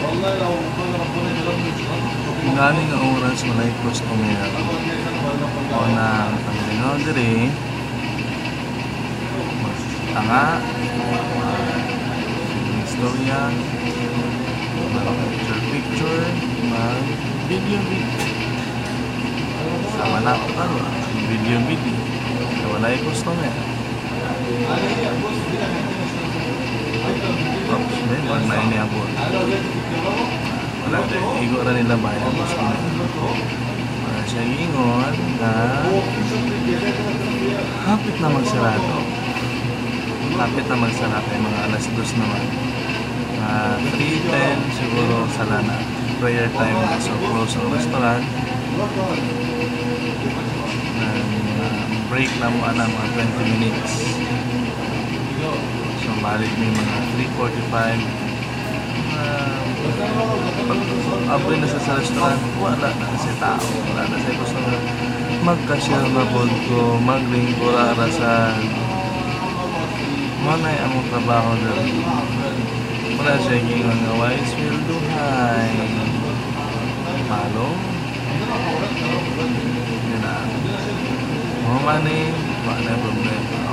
Tagalog. Galing ang oras walay customer. O na paglingaw diri tanga istorya picture mag video sama na ako video walay customer. Oops, wag na ini ako. Wala din, igo na nila ba yung customer. Wala siya ingon na hapit na magsarado. Hapit na magsarado yung mga alas 2 naman. 3:10 siguro sala na. Prayer time na. So close ang restaurant. Break na mo mga 20 minutes. So balik may mga 3:45. Pag-abri na sa restaurant, wala na si tao. Wala na siya gusto na mag-cashier na board ko, mag-lingkura arasan. Manay ang trabaho na rin. Wala siya yung mga wise will do high. Malo. Yun na. Mga mani, wala na problema.